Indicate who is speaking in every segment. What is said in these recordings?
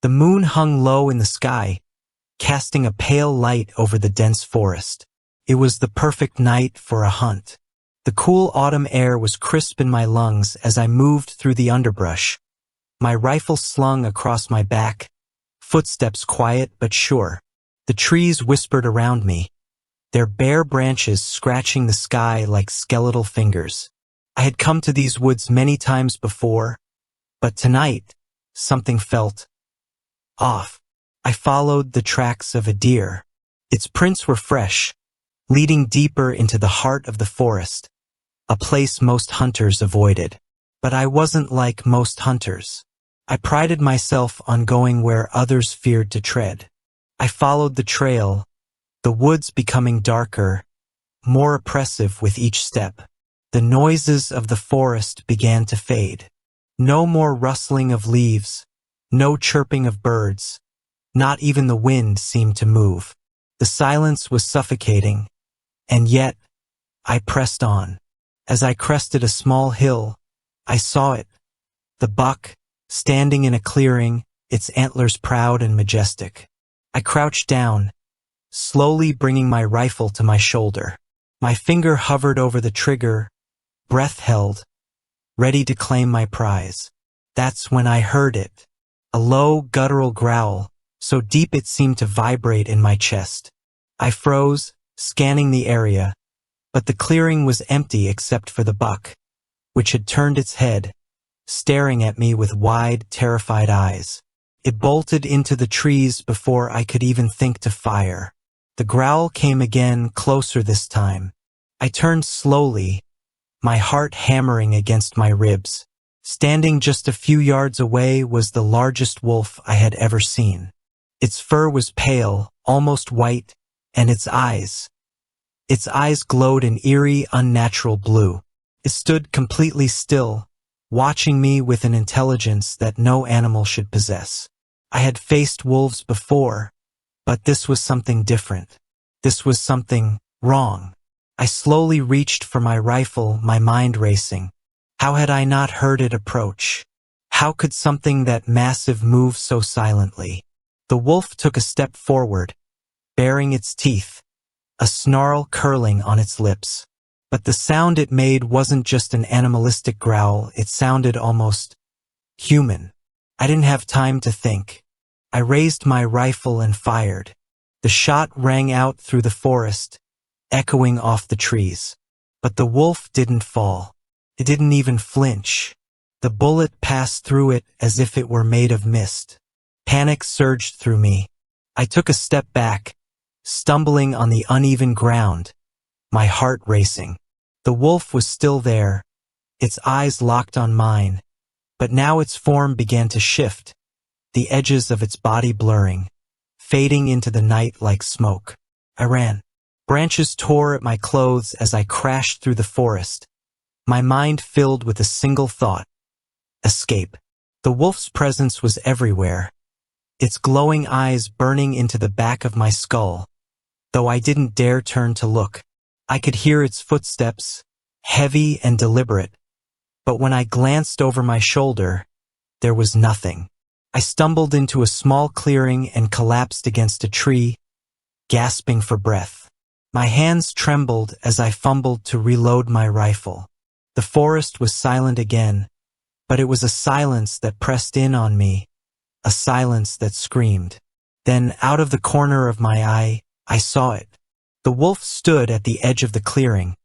Speaker 1: The moon hung low in the sky, casting a pale light over the dense forest. It was the perfect night for a hunt. The cool autumn air was crisp in my lungs as I moved through the underbrush, my rifle slung across my back, footsteps quiet but sure. The trees whispered around me, their bare branches scratching the sky like skeletal fingers. I had come to these woods many times before, but tonight, something felt off. I followed the tracks of a deer. Its prints were fresh, leading deeper into the heart of the forest, a place most hunters avoided. But I wasn't like most hunters. I prided myself on going where others feared to tread. I followed the trail, the woods becoming darker, more oppressive with each step. The noises of the forest began to fade. No more rustling of leaves, no chirping of birds. Not even the wind seemed to move. The silence was suffocating, and yet I pressed on. As I crested a small hill, I saw it, the buck, standing in a clearing, its antlers proud and majestic. I crouched down, slowly bringing my rifle to my shoulder. My finger hovered over the trigger, breath held, ready to claim my prize. That's when I heard it, a low, guttural growl, so deep it seemed to vibrate in my chest. I froze, scanning the area, but the clearing was empty except for the buck, which had turned its head, staring at me with wide, terrified eyes. It bolted into the trees before I could even think to fire. The growl came again, closer this time. I turned slowly, my heart hammering against my ribs. Standing just a few yards away was the largest wolf I had ever seen. Its fur was pale, almost white, and its eyes glowed an eerie, unnatural blue. It stood completely still, watching me with an intelligence that no animal should possess. I had faced wolves before, but this was something different. This was something wrong. I slowly reached for my rifle, my mind racing. How had I not heard it approach? How could something that massive move so silently? The wolf took a step forward, baring its teeth, a snarl curling on its lips. But the sound it made wasn't just an animalistic growl, it sounded almost human. I didn't have time to think. I raised my rifle and fired. The shot rang out through the forest, echoing off the trees. But the wolf didn't fall. It didn't even flinch. The bullet passed through it as if it were made of mist. Panic surged through me. I took a step back, stumbling on the uneven ground, my heart racing. The wolf was still there, its eyes locked on mine, but now its form began to shift, the edges of its body blurring, fading into the night like smoke. I ran. Branches tore at my clothes as I crashed through the forest, my mind filled with a single thought: escape. The wolf's presence was everywhere, its glowing eyes burning into the back of my skull. Though I didn't dare turn to look, I could hear its footsteps, heavy and deliberate. But when I glanced over my shoulder, there was nothing. I stumbled into a small clearing and collapsed against a tree, gasping for breath. My hands trembled as I fumbled to reload my rifle. The forest was silent again, but it was a silence that pressed in on me, a silence that screamed. Then, out of the corner of my eye, I saw it. The wolf stood at the edge of the clearing,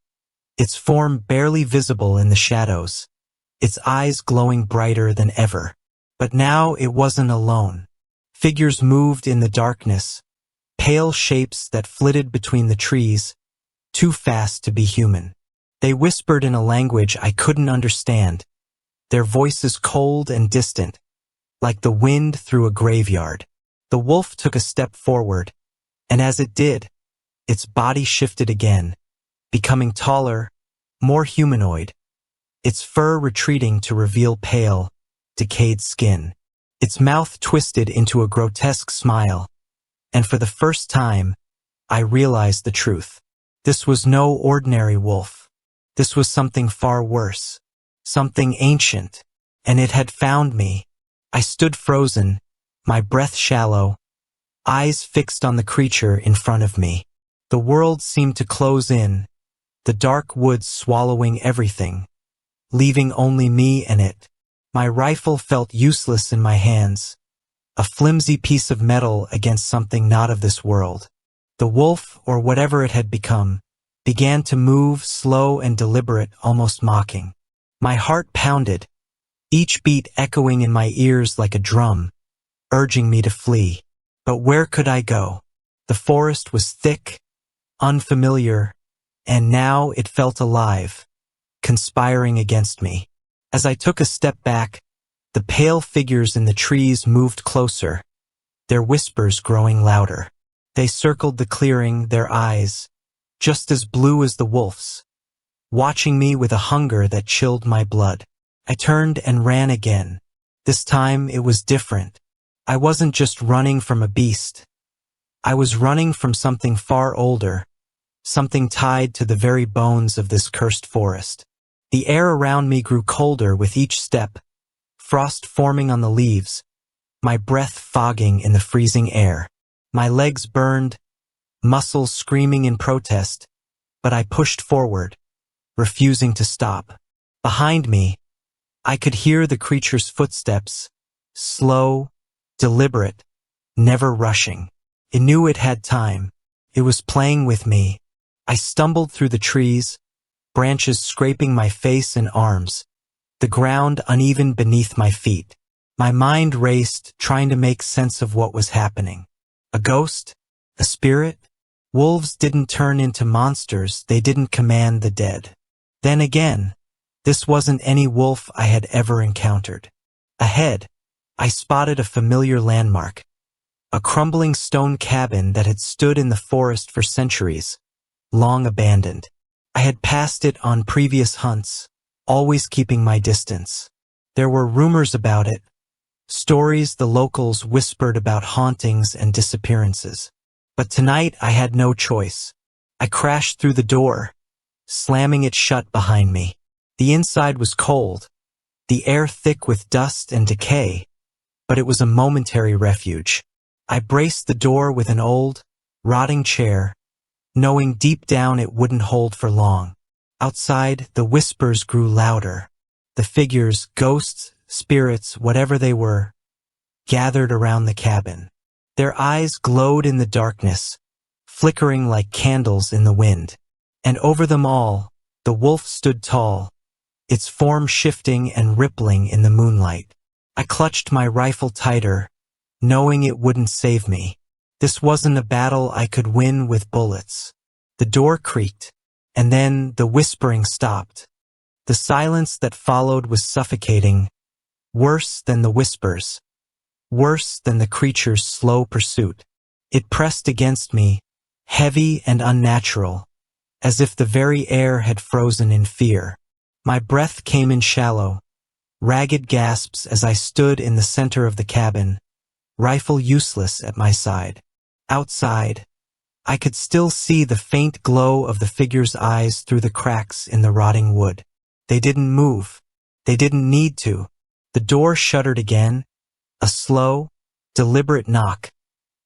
Speaker 1: its form barely visible in the shadows, its eyes glowing brighter than ever. But now it wasn't alone. Figures moved in the darkness, pale shapes that flitted between the trees, too fast to be human. They whispered in a language I couldn't understand, their voices cold and distant, like the wind through a graveyard. The wolf took a step forward, and as it did, its body shifted again, becoming taller, more humanoid, its fur retreating to reveal pale, decayed skin. Its mouth twisted into a grotesque smile, and for the first time, I realized the truth. This was no ordinary wolf. This was something far worse, something ancient, and it had found me. I stood frozen, my breath shallow, eyes fixed on the creature in front of me. The world seemed to close in, the dark woods swallowing everything, leaving only me and it. My rifle felt useless in my hands, a flimsy piece of metal against something not of this world. The wolf, or whatever it had become, began to move, slow and deliberate, almost mocking. My heart pounded, each beat echoing in my ears like a drum, urging me to flee. But where could I go? The forest was thick, unfamiliar, and now it felt alive, conspiring against me. As I took a step back, the pale figures in the trees moved closer, their whispers growing louder. They circled the clearing, their eyes, just as blue as the wolf's, watching me with a hunger that chilled my blood. I turned and ran again. This time it was different. I wasn't just running from a beast. I was running from something far older, something tied to the very bones of this cursed forest. The air around me grew colder with each step, frost forming on the leaves, my breath fogging in the freezing air. My legs burned, muscles screaming in protest, but I pushed forward, refusing to stop. Behind me, I could hear the creature's footsteps, slow, deliberate, never rushing. It knew it had time. It was playing with me. I stumbled through the trees, branches scraping my face and arms, the ground uneven beneath my feet. My mind raced, trying to make sense of what was happening. A ghost? A spirit? Wolves didn't turn into monsters, they didn't command the dead. Then again, this wasn't any wolf I had ever encountered. Ahead, I spotted a familiar landmark, a crumbling stone cabin that had stood in the forest for centuries, long abandoned. I had passed it on previous hunts, always keeping my distance. There were rumors about it, stories the locals whispered about hauntings and disappearances. But tonight I had no choice. I crashed through the door, slamming it shut behind me. The inside was cold, the air thick with dust and decay, but it was a momentary refuge. I braced the door with an old, rotting chair, knowing deep down it wouldn't hold for long. Outside, the whispers grew louder. The figures, ghosts, spirits, whatever they were, gathered around the cabin. Their eyes glowed in the darkness, flickering like candles in the wind. And over them all, the wolf stood tall, its form shifting and rippling in the moonlight. I clutched my rifle tighter, knowing it wouldn't save me. This wasn't a battle I could win with bullets. The door creaked, and then the whispering stopped. The silence that followed was suffocating, worse than the whispers, worse than the creature's slow pursuit. It pressed against me, heavy and unnatural, as if the very air had frozen in fear. My breath came in shallow, ragged gasps as I stood in the center of the cabin, rifle useless at my side. Outside, I could still see the faint glow of the figure's eyes through the cracks in the rotting wood. They didn't move. They didn't need to. The door shuttered again, a slow, deliberate knock,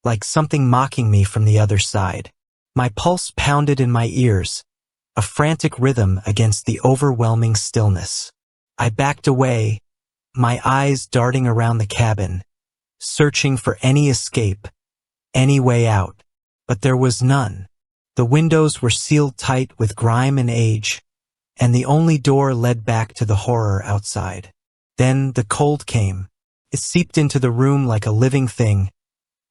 Speaker 1: like something mocking me from the other side. My pulse pounded in my ears, a frantic rhythm against the overwhelming stillness. I backed away, my eyes darting around the cabin, searching for any escape, any way out. But there was none. The windows were sealed tight with grime and age, and the only door led back to the horror outside. Then the cold came. It seeped into the room like a living thing,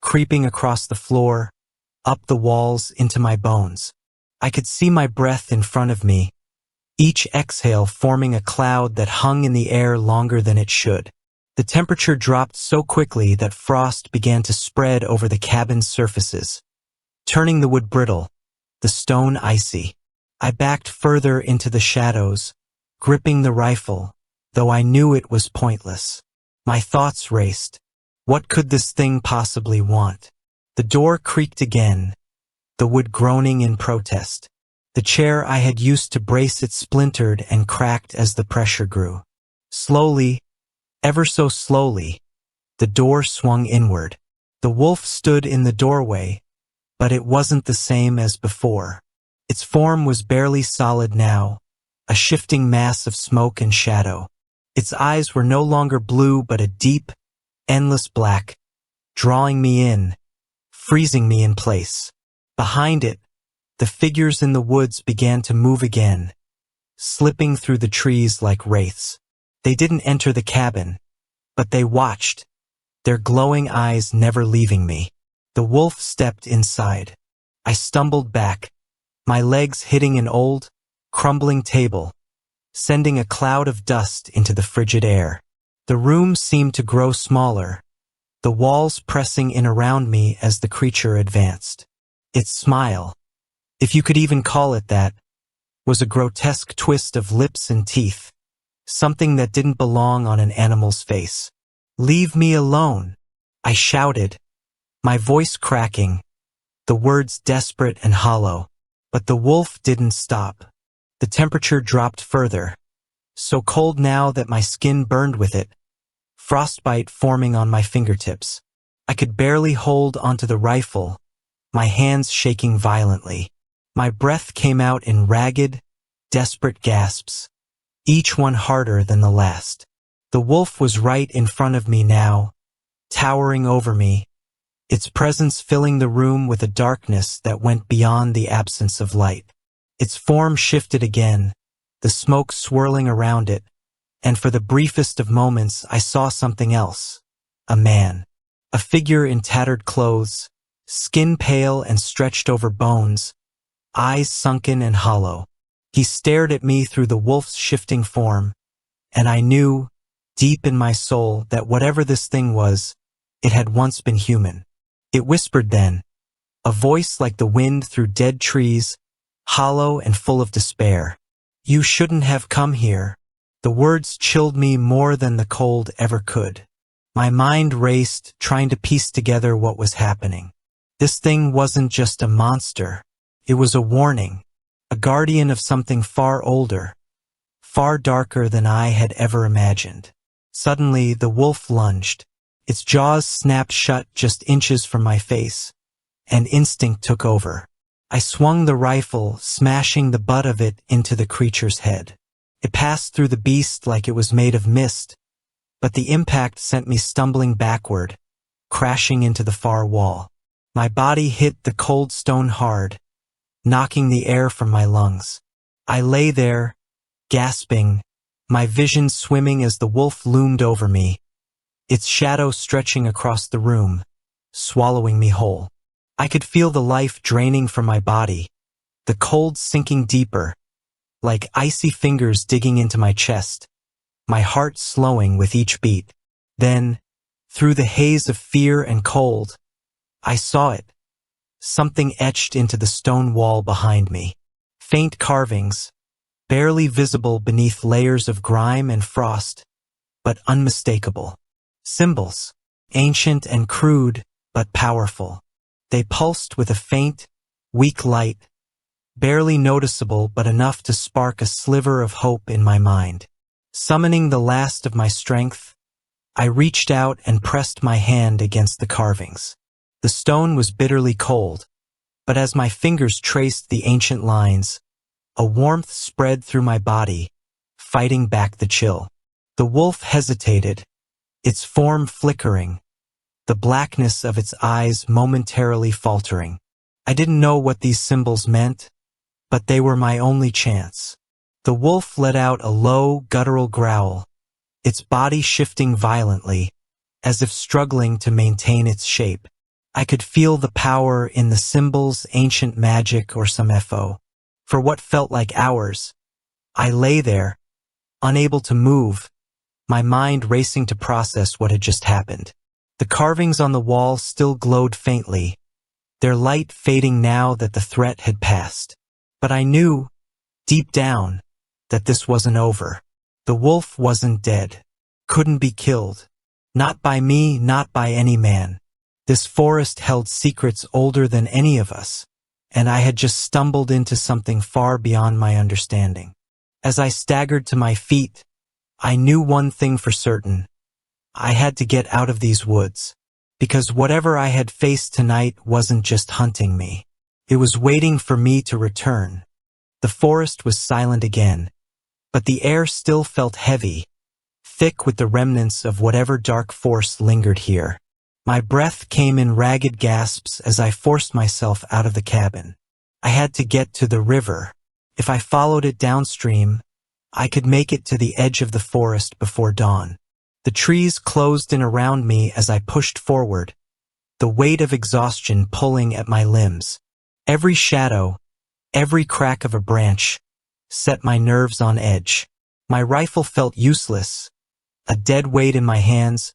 Speaker 1: creeping across the floor, up the walls into my bones. I could see my breath in front of me, each exhale forming a cloud that hung in the air longer than it should. The temperature dropped so quickly that frost began to spread over the cabin's surfaces, turning the wood brittle, the stone icy. I backed further into the shadows, gripping the rifle, though I knew it was pointless. My thoughts raced. What could this thing possibly want? The door creaked again, the wood groaning in protest. The chair I had used to brace it splintered and cracked as the pressure grew. Slowly, ever so slowly, The door swung inward. The wolf stood in the doorway, but it wasn't the same as before. Its form was barely solid now, a shifting mass of smoke and shadow. Its eyes were no longer blue but a deep, endless black, drawing me in, freezing me in place. Behind it, the figures in the woods began to move again, slipping through the trees like wraiths. They didn't enter the cabin, but they watched, their glowing eyes never leaving me. The wolf stepped inside. I stumbled back, my legs hitting an old, crumbling table, sending a cloud of dust into the frigid air. The room seemed to grow smaller, the walls pressing in around me as the creature advanced. Its smile, if you could even call it that, was a grotesque twist of lips and teeth, something that didn't belong on an animal's face. "Leave me alone," I shouted, my voice cracking, the words desperate and hollow. But the wolf didn't stop. The temperature dropped further, so cold now that my skin burned with it, frostbite forming on my fingertips. I could barely hold onto the rifle, my hands shaking violently. My breath came out in ragged, desperate gasps, each one harder than the last. The wolf was right in front of me now, towering over me, its presence filling the room with a darkness that went beyond the absence of light. Its form shifted again, the smoke swirling around it, and for the briefest of moments I saw something else. A man. A figure in tattered clothes, skin pale and stretched over bones, eyes sunken and hollow. He stared at me through the wolf's shifting form, and I knew, deep in my soul, that whatever this thing was, it had once been human. It whispered then, a voice like the wind through dead trees, hollow and full of despair. "You shouldn't have come here." The words chilled me more than the cold ever could. My mind raced, trying to piece together what was happening. This thing wasn't just a monster. It was a warning, a guardian of something far older, far darker than I had ever imagined. Suddenly, the wolf lunged. Its jaws snapped shut just inches from my face, and instinct took over. I swung the rifle, smashing the butt of it into the creature's head. It passed through the beast like it was made of mist, but the impact sent me stumbling backward, crashing into the far wall. My body hit the cold stone hard, knocking the air from my lungs. I lay there, gasping, my vision swimming as the wolf loomed over me, its shadow stretching across the room, swallowing me whole. I could feel the life draining from my body, the cold sinking deeper, like icy fingers digging into my chest, my heart slowing with each beat. Then, through the haze of fear and cold, I saw it, something etched into the stone wall behind me. Faint carvings, barely visible beneath layers of grime and frost, but unmistakable. Symbols, ancient and crude, but powerful. They pulsed with a faint, weak light, barely noticeable but enough to spark a sliver of hope in my mind. Summoning the last of my strength, I reached out and pressed my hand against the carvings. The stone was bitterly cold, but as my fingers traced the ancient lines, a warmth spread through my body, fighting back the chill. The wolf hesitated, its form flickering, the blackness of its eyes momentarily faltering. I didn't know what these symbols meant, but they were my only chance. The wolf let out a low, guttural growl, its body shifting violently, as if struggling to maintain its shape. I could feel the power in the symbols, ancient magic or some FO. For what felt like hours, I lay there, unable to move, my mind racing to process what had just happened. The carvings on the wall still glowed faintly, their light fading now that the threat had passed. But I knew, deep down, that this wasn't over. The wolf wasn't dead, couldn't be killed. Not by me, not by any man. This forest held secrets older than any of us, and I had just stumbled into something far beyond my understanding. As I staggered to my feet, I knew one thing for certain. I had to get out of these woods. Because whatever I had faced tonight wasn't just hunting me. It was waiting for me to return. The forest was silent again, but the air still felt heavy, thick with the remnants of whatever dark force lingered here. My breath came in ragged gasps as I forced myself out of the cabin. I had to get to the river. If I followed it downstream, I could make it to the edge of the forest before dawn. The trees closed in around me as I pushed forward, the weight of exhaustion pulling at my limbs. Every shadow, every crack of a branch, set my nerves on edge. My rifle felt useless, a dead weight in my hands,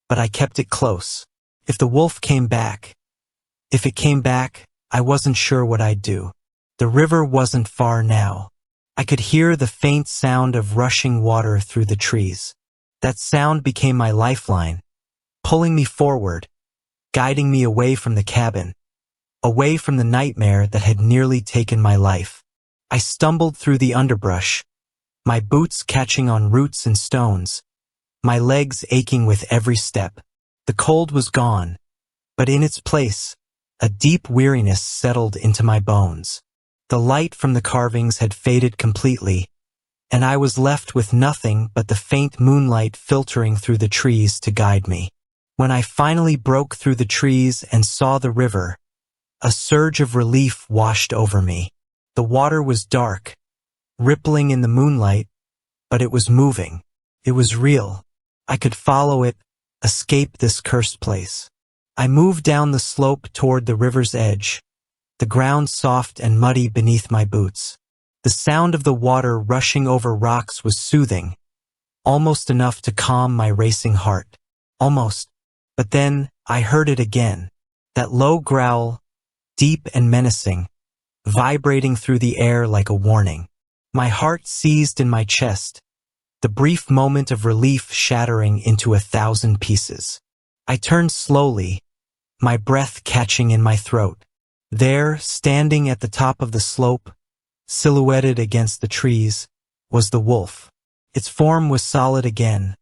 Speaker 1: but I kept it close. If the wolf came back, I wasn't sure what I'd do. The river wasn't far now. I could hear the faint sound of rushing water through the trees. That sound became my lifeline, pulling me forward, guiding me away from the cabin, away from the nightmare that had nearly taken my life. I stumbled through the underbrush, my boots catching on roots and stones, my legs aching with every step. The cold was gone, but in its place, a deep weariness settled into my bones. The light from the carvings had faded completely, and I was left with nothing but the faint moonlight filtering through the trees to guide me. When I finally broke through the trees and saw the river, a surge of relief washed over me. The water was dark, rippling in the moonlight, but it was moving. It was real. I could follow it, escape this cursed place. I moved down the slope toward the river's edge, the ground soft and muddy beneath my boots. The sound of the water rushing over rocks was soothing, almost enough to calm my racing heart. Almost. But then I heard it again, that low growl, deep and menacing, vibrating through the air like a warning. My heart seized in my chest, the brief moment of relief shattering into 1,000 pieces. I turned slowly, my breath catching in my throat. There, standing at the top of the slope, silhouetted against the trees, was the wolf. Its form was solid again,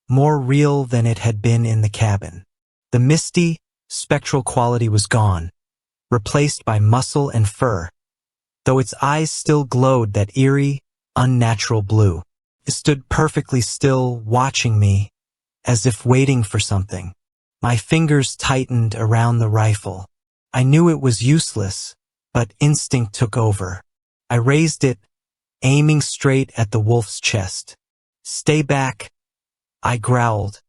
Speaker 1: more real than it had been in the cabin. The misty, spectral quality was gone, replaced by muscle and fur, though its eyes still glowed that eerie, unnatural blue. It stood perfectly still, watching me, as if waiting for something. My fingers tightened around the rifle. I knew it was useless, but instinct took over. I raised it, aiming straight at the wolf's chest. "Stay back," I growled,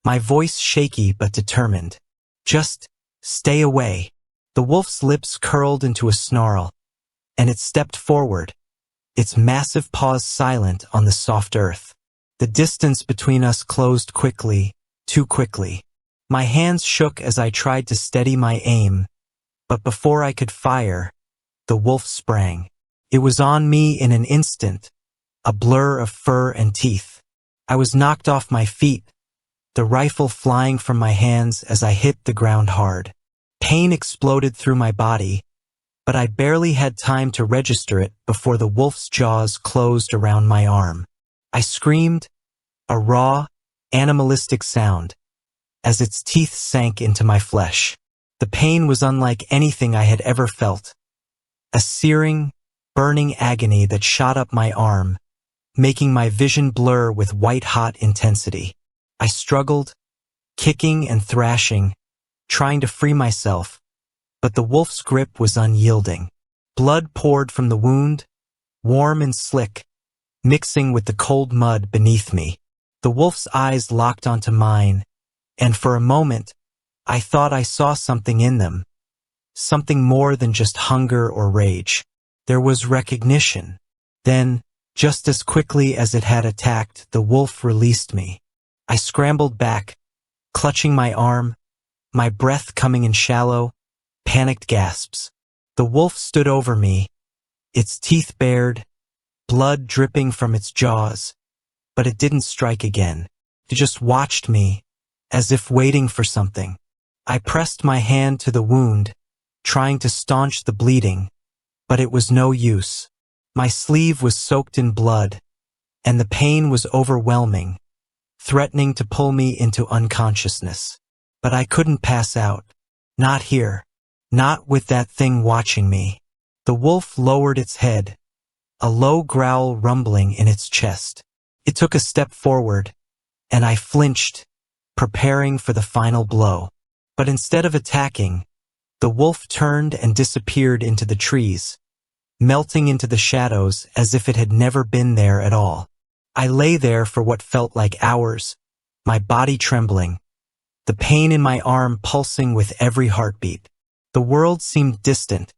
Speaker 1: my voice shaky but determined. "Just stay away." The wolf's lips curled into a snarl, and it stepped forward, its massive paws silent on the soft earth. The distance between us closed quickly, too quickly. My hands shook as I tried to steady my aim, but before I could fire, the wolf sprang. It was on me in an instant, a blur of fur and teeth. I was knocked off my feet, the rifle flying from my hands as I hit the ground hard. Pain exploded through my body, but I barely had time to register it before the wolf's jaws closed around my arm. I screamed, a raw, animalistic sound, as its teeth sank into my flesh. The pain was unlike anything I had ever felt. A searing, burning agony that shot up my arm, making my vision blur with white-hot intensity. I struggled, kicking and thrashing, trying to free myself, but the wolf's grip was unyielding. Blood poured from the wound, warm and slick, mixing with the cold mud beneath me. The wolf's eyes locked onto mine, and for a moment, I thought I saw something in them, something more than just hunger or rage. There was recognition. Then, just as quickly as it had attacked, the wolf released me. I scrambled back, clutching my arm, my breath coming in shallow, panicked gasps. The wolf stood over me, its teeth bared, blood dripping from its jaws, but it didn't strike again. It just watched me, as if waiting for something. I pressed my hand to the wound, trying to staunch the bleeding, but it was no use. My sleeve was soaked in blood, and the pain was overwhelming, threatening to pull me into unconsciousness. But I couldn't pass out. Not here. Not with that thing watching me. The wolf lowered its head, a low growl rumbling in its chest. It took a step forward, and I flinched, preparing for the final blow. But instead of attacking, the wolf turned and disappeared into the trees, melting into the shadows as if it had never been there at all. I lay there for what felt like hours, my body trembling, the pain in my arm pulsing with every heartbeat. The world seemed distant,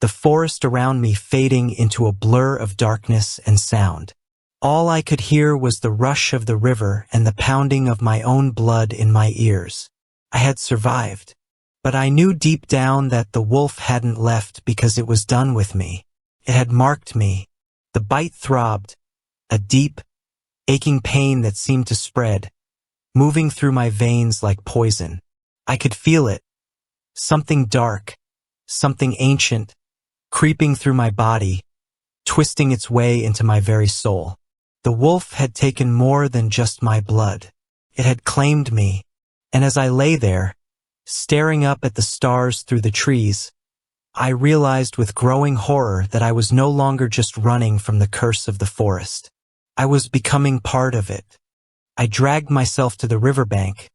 Speaker 1: the forest around me fading into a blur of darkness and sound. All I could hear was the rush of the river and the pounding of my own blood in my ears. I had survived, but I knew deep down that the wolf hadn't left because it was done with me. It had marked me. The bite throbbed, a deep, aching pain that seemed to spread, moving through my veins like poison. I could feel it. Something dark, something ancient, creeping through my body, twisting its way into my very soul. The wolf had taken more than just my blood. It had claimed me, and as I lay there, staring up at the stars through the trees, I realized with growing horror that I was no longer just running from the curse of the forest. I was becoming part of it. I dragged myself to the riverbank,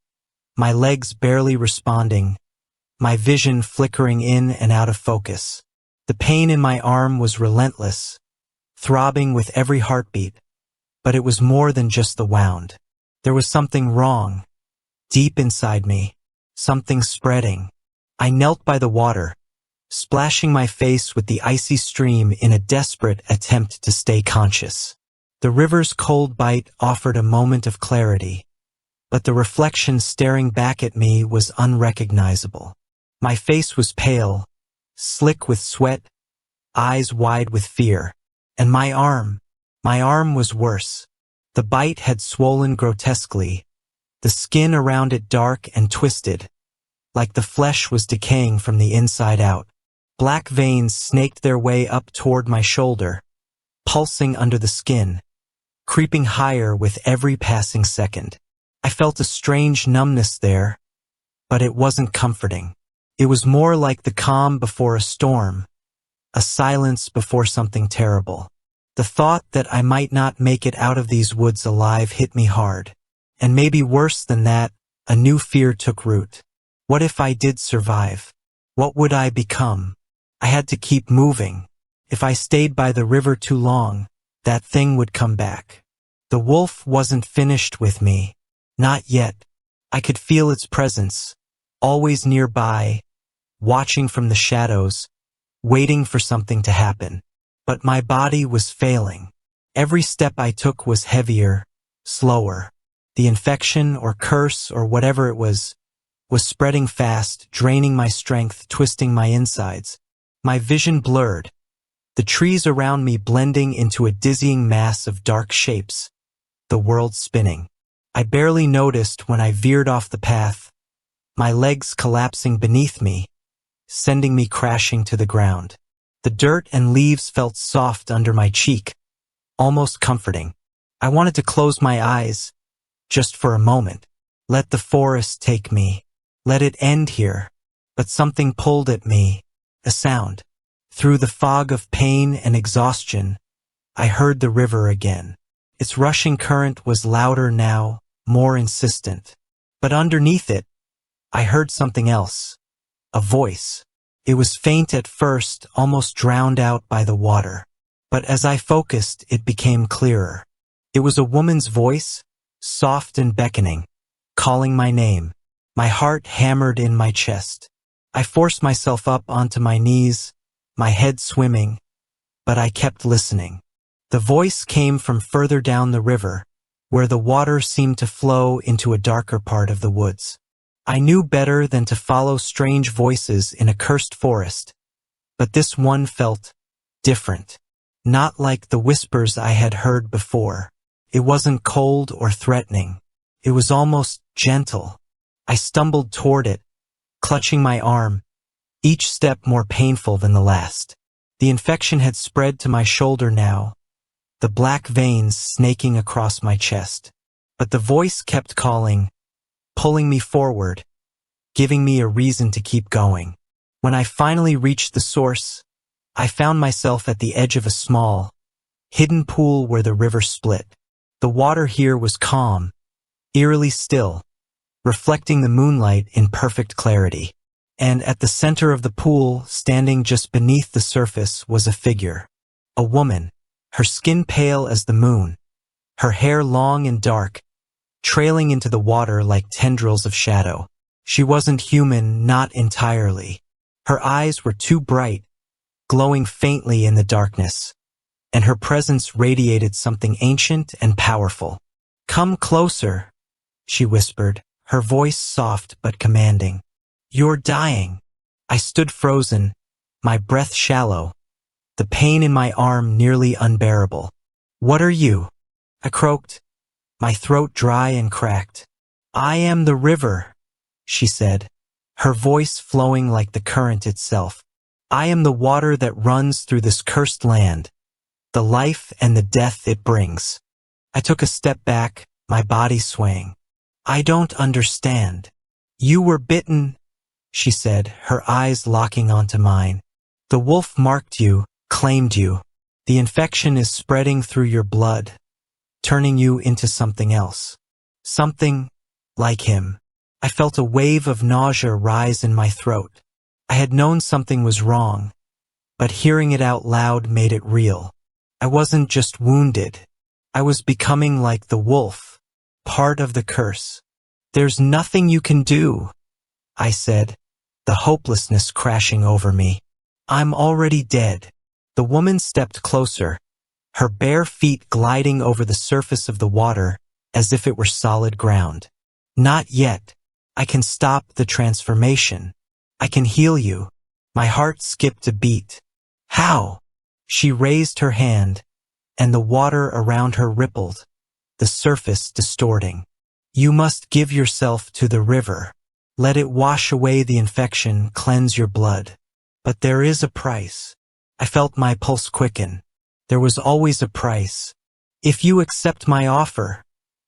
Speaker 1: my legs barely responding, my vision flickering in and out of focus. The pain in my arm was relentless, throbbing with every heartbeat, but it was more than just the wound. There was something wrong, deep inside me, something spreading. I knelt by the water, splashing my face with the icy stream in a desperate attempt to stay conscious. The river's cold bite offered a moment of clarity, but the reflection staring back at me was unrecognizable. My face was pale, slick with sweat, eyes wide with fear, and my arm was worse. The bite had swollen grotesquely, the skin around it dark and twisted, like the flesh was decaying from the inside out. Black veins snaked their way up toward my shoulder, pulsing under the skin, creeping higher with every passing second. I felt a strange numbness there, but it wasn't comforting. It was more like the calm before a storm, a silence before something terrible. The thought that I might not make it out of these woods alive hit me hard. And maybe worse than that, a new fear took root. What if I did survive? What would I become? I had to keep moving. If I stayed by the river too long, that thing would come back. The wolf wasn't finished with me. Not yet. I could feel its presence, always nearby, watching from the shadows, waiting for something to happen. But my body was failing. Every step I took was heavier, slower. The infection or curse or whatever it was spreading fast, draining my strength, twisting my insides. My vision blurred, the trees around me blending into a dizzying mass of dark shapes, the world spinning. I barely noticed when I veered off the path, my legs collapsing beneath me, sending me crashing to the ground. The dirt and leaves felt soft under my cheek, almost comforting. I wanted to close my eyes, just for a moment. Let the forest take me. Let it end here. But something pulled at me, a sound. Through the fog of pain and exhaustion, I heard the river again. Its rushing current was louder now, more insistent. But underneath it, I heard something else. A voice. It was faint at first, almost drowned out by the water. But as I focused, it became clearer. It was a woman's voice, soft and beckoning, calling my name. My heart hammered in my chest. I forced myself up onto my knees, my head swimming, but I kept listening. The voice came from further down the river, where the water seemed to flow into a darker part of the woods. I knew better than to follow strange voices in a cursed forest, but this one felt different. Not like the whispers I had heard before. It wasn't cold or threatening. It was almost gentle. I stumbled toward it, clutching my arm, each step more painful than the last. The infection had spread to my shoulder now, the black veins snaking across my chest. But the voice kept calling, pulling me forward, giving me a reason to keep going. When I finally reached the source, I found myself at the edge of a small, hidden pool where the river split. The water here was calm, eerily still, reflecting the moonlight in perfect clarity. And at the center of the pool, standing just beneath the surface, was a figure. A woman, her skin pale as the moon, her hair long and dark, trailing into the water like tendrils of shadow. She wasn't human, not entirely. Her eyes were too bright, glowing faintly in the darkness, and her presence radiated something ancient and powerful. "Come closer," she whispered, her voice soft but commanding. "You're dying." I stood frozen, my breath shallow, the pain in my arm nearly unbearable. "What are you?" I croaked, my throat dry and cracked. "I am the river," she said, her voice flowing like the current itself. "I am the water that runs through this cursed land, the life and the death it brings." I took a step back, my body swaying. "I don't understand." "You were bitten," she said, her eyes locking onto mine. "The wolf marked you, claimed you. The infection is spreading through your blood, turning you into something else. Something like him." I felt a wave of nausea rise in my throat. I had known something was wrong, but hearing it out loud made it real. I wasn't just wounded. I was becoming like the wolf, part of the curse. "There's nothing you can do," I said, the hopelessness crashing over me. "I'm already dead." The woman stepped closer, her bare feet gliding over the surface of the water as if it were solid ground. "Not yet. I can stop the transformation. I can heal you." My heart skipped a beat. "How?" She raised her hand, and the water around her rippled, the surface distorting. "You must give yourself to the river. Let it wash away the infection, cleanse your blood. But there is a price." I felt my pulse quicken. There was always a price. "If you accept my offer,"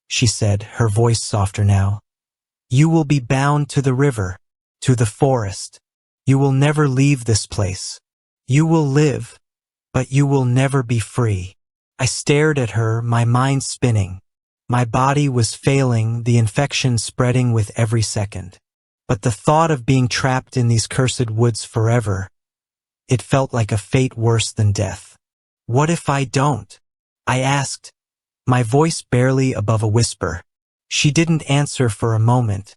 Speaker 1: she said, her voice softer now, "you will be bound to the river, to the forest. You will never leave this place. You will live, but you will never be free." I stared at her, my mind spinning. My body was failing, the infection spreading with every second. But the thought of being trapped in these cursed woods forever, it felt like a fate worse than death. "What if I don't?" I asked, my voice barely above a whisper. She didn't answer for a moment,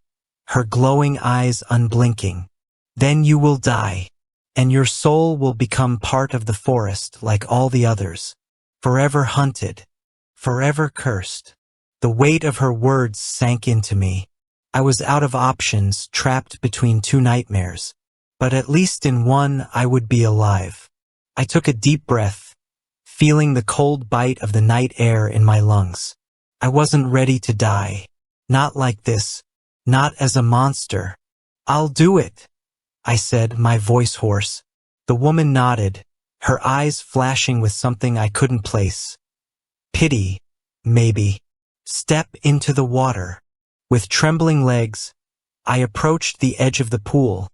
Speaker 1: her glowing eyes unblinking. "Then you will die, and your soul will become part of the forest like all the others, forever hunted, forever cursed." The weight of her words sank into me. I was out of options, trapped between two nightmares. But at least in one I would be alive. I took a deep breath, feeling the cold bite of the night air in my lungs. I wasn't ready to die. Not like this. Not as a monster. "I'll do it," I said, my voice hoarse. The woman nodded, her eyes flashing with something I couldn't place. Pity, maybe. "Step into the water." With trembling legs, I approached the edge of the pool,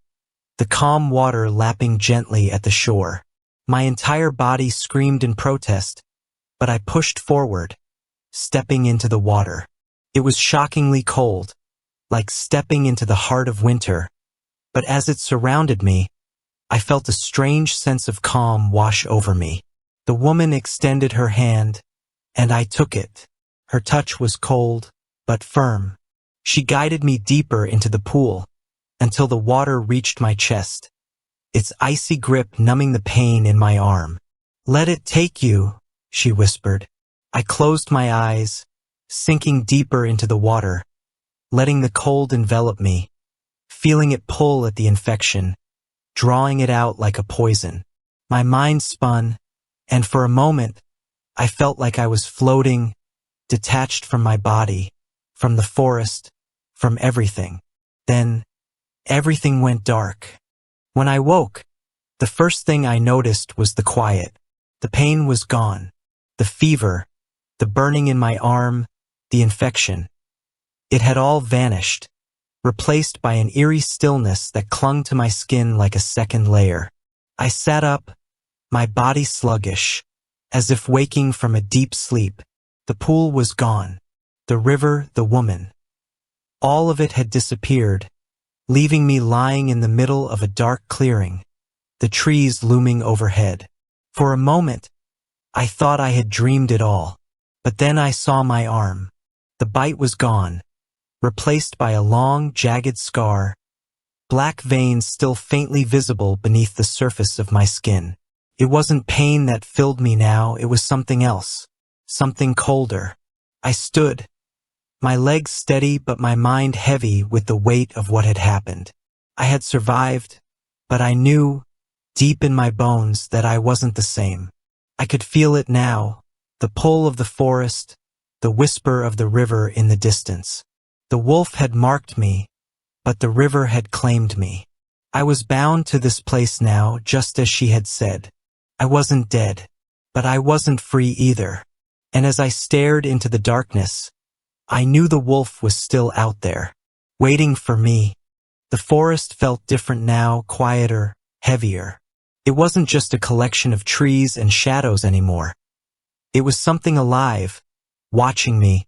Speaker 1: the calm water lapping gently at the shore. My entire body screamed in protest, but I pushed forward, stepping into the water. It was shockingly cold, like stepping into the heart of winter, but as it surrounded me, I felt a strange sense of calm wash over me. The woman extended her hand, and I took it. Her touch was cold, but firm. She guided me deeper into the pool, until the water reached my chest, its icy grip numbing the pain in my arm. "Let it take you," she whispered. I closed my eyes, sinking deeper into the water, letting the cold envelop me, feeling it pull at the infection, drawing it out like a poison. My mind spun, and for a moment, I felt like I was floating, detached from my body, from the forest, from everything. Then, everything went dark. When I woke, the first thing I noticed was the quiet. The pain was gone. The fever, the burning in my arm, the infection. It had all vanished, replaced by an eerie stillness that clung to my skin like a second layer. I sat up, my body sluggish, as if waking from a deep sleep. The pool was gone. The river, the woman. All of it had disappeared, leaving me lying in the middle of a dark clearing, the trees looming overhead. For a moment, I thought I had dreamed it all. But then I saw my arm. The bite was gone, replaced by a long, jagged scar, black veins still faintly visible beneath the surface of my skin. It wasn't pain that filled me now, it was something else, something colder. I stood, my legs steady but my mind heavy with the weight of what had happened. I had survived, but I knew, deep in my bones, that I wasn't the same. I could feel it now, the pull of the forest, the whisper of the river in the distance. The wolf had marked me, but the river had claimed me. I was bound to this place now, just as she had said. I wasn't dead, but I wasn't free either. And as I stared into the darkness, I knew the wolf was still out there, waiting for me. The forest felt different now, quieter, heavier. It wasn't just a collection of trees and shadows anymore. It was something alive, watching me,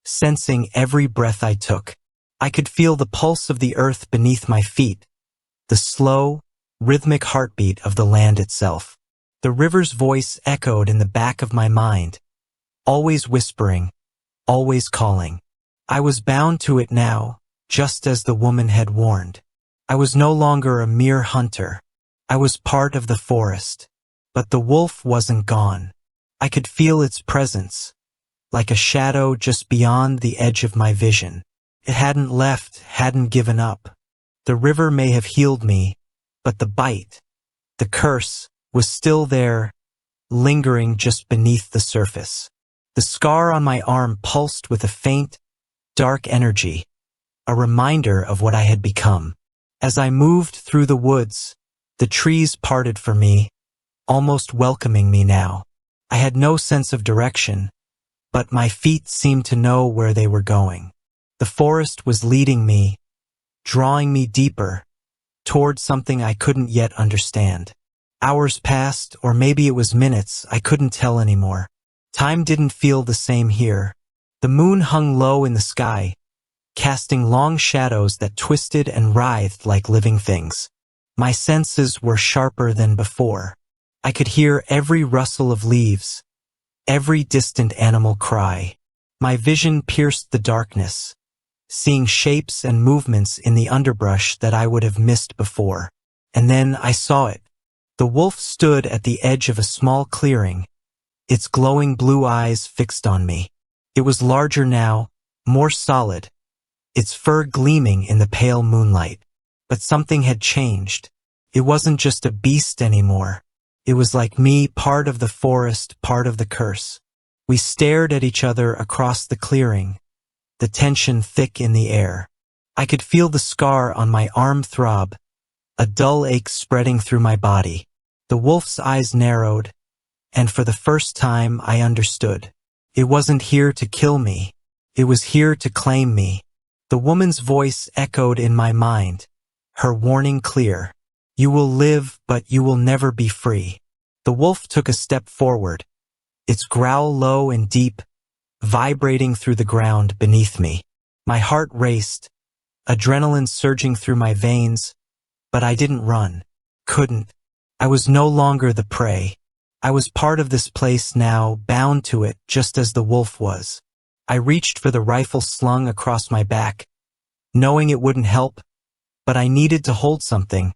Speaker 1: sensing every breath I took. I could feel the pulse of the earth beneath my feet, the slow, rhythmic heartbeat of the land itself. The river's voice echoed in the back of my mind, always whispering, always calling. I was bound to it now, just as the woman had warned. I was no longer a mere hunter. I was part of the forest. But the wolf wasn't gone. I could feel its presence, like a shadow just beyond the edge of my vision. It hadn't left, hadn't given up. The river may have healed me, but the bite, the curse, was still there, lingering just beneath the surface. The scar on my arm pulsed with a faint, dark energy, a reminder of what I had become. As I moved through the woods, the trees parted for me, almost welcoming me now. I had no sense of direction, but my feet seemed to know where they were going. The forest was leading me, drawing me deeper, toward something I couldn't yet understand. Hours passed, or maybe it was minutes, I couldn't tell anymore. Time didn't feel the same here. The moon hung low in the sky, casting long shadows that twisted and writhed like living things. My senses were sharper than before. I could hear every rustle of leaves, every distant animal cry. My vision pierced the darkness, seeing shapes and movements in the underbrush that I would have missed before. And then I saw it. The wolf stood at the edge of a small clearing, its glowing blue eyes fixed on me. It was larger now, more solid, its fur gleaming in the pale moonlight. But something had changed. It wasn't just a beast anymore. It was like me, part of the forest, part of the curse. We stared at each other across the clearing, the tension thick in the air. I could feel the scar on my arm throb, a dull ache spreading through my body. The wolf's eyes narrowed, and for the first time I understood. It wasn't here to kill me. It was here to claim me. The woman's voice echoed in my mind, her warning clear. You will live, but you will never be free. The wolf took a step forward, its growl low and deep, vibrating through the ground beneath me. My heart raced, adrenaline surging through my veins, but I didn't run. Couldn't. I was no longer the prey. I was part of this place now, bound to it just as the wolf was. I reached for the rifle slung across my back, knowing it wouldn't help, but I needed to hold something,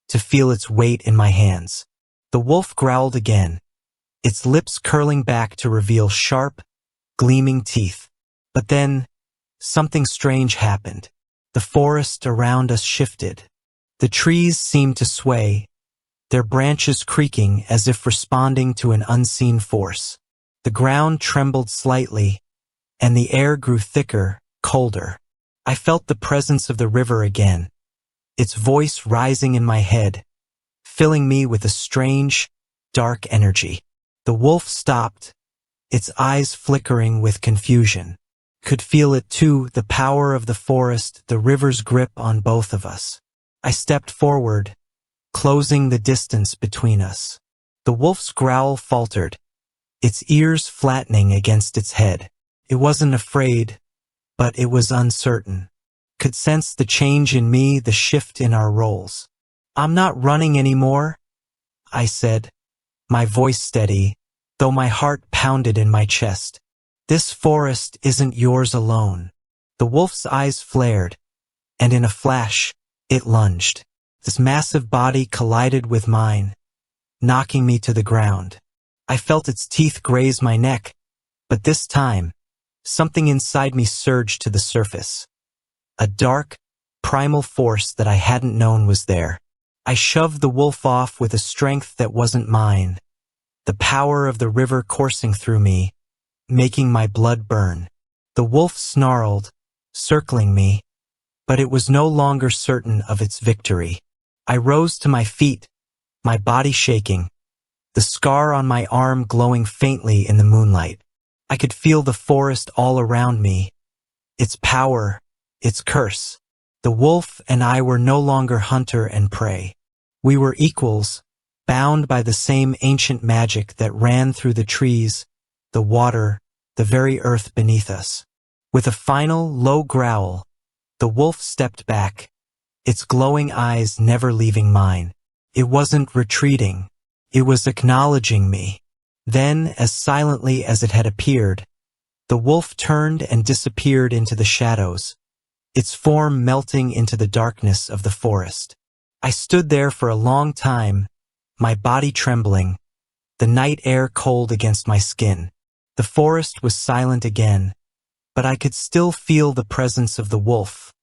Speaker 1: to feel its weight in my hands. The wolf growled again, its lips curling back to reveal sharp, gleaming teeth. But then, something strange happened. The forest around us shifted. The trees seemed to sway, their branches creaking as if responding to an unseen force. The ground trembled slightly, and the air grew thicker, colder. I felt the presence of the river again, its voice rising in my head, filling me with a strange, dark energy. The wolf stopped, its eyes flickering with confusion. could feel it too, the power of the forest, the river's grip on both of us. I stepped forward, closing the distance between us. The wolf's growl faltered, its ears flattening against its head. It wasn't afraid, but it was uncertain. Could sense the change in me, the shift in our roles. "I'm not running anymore," I said, my voice steady, though my heart pounded in my chest. "This forest isn't yours alone." The wolf's eyes flared, and in a flash, it lunged. This massive body collided with mine, knocking me to the ground. I felt its teeth graze my neck, but this time, something inside me surged to the surface. A dark, primal force that I hadn't known was there. I shoved the wolf off with a strength that wasn't mine, the power of the river coursing through me, making my blood burn. The wolf snarled, circling me, but it was no longer certain of its victory. I rose to my feet, my body shaking, the scar on my arm glowing faintly in the moonlight. I could feel the forest all around me, its power, its curse. The wolf and I were no longer hunter and prey. We were equals, bound by the same ancient magic that ran through the trees, the water, the very earth beneath us. With a final, low growl, the wolf stepped back, its glowing eyes never leaving mine. It wasn't retreating. It was acknowledging me. Then, as silently as it had appeared, the wolf turned and disappeared into the shadows, its form melting into the darkness of the forest. I stood there for a long time, my body trembling, the night air cold against my skin. The forest was silent again, but I could still feel the presence of the wolf,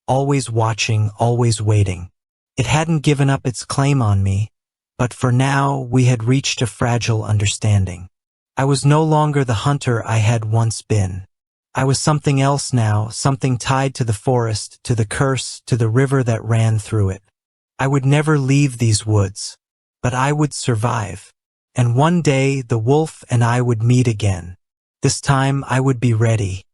Speaker 1: always watching, always waiting. It hadn't given up its claim on me, but for now we had reached a fragile understanding. I was no longer the hunter I had once been. I was something else now, something tied to the forest, to the curse, to the river that ran through it. I would never leave these woods, but I would survive. And one day the wolf and I would meet again. This time I would be ready,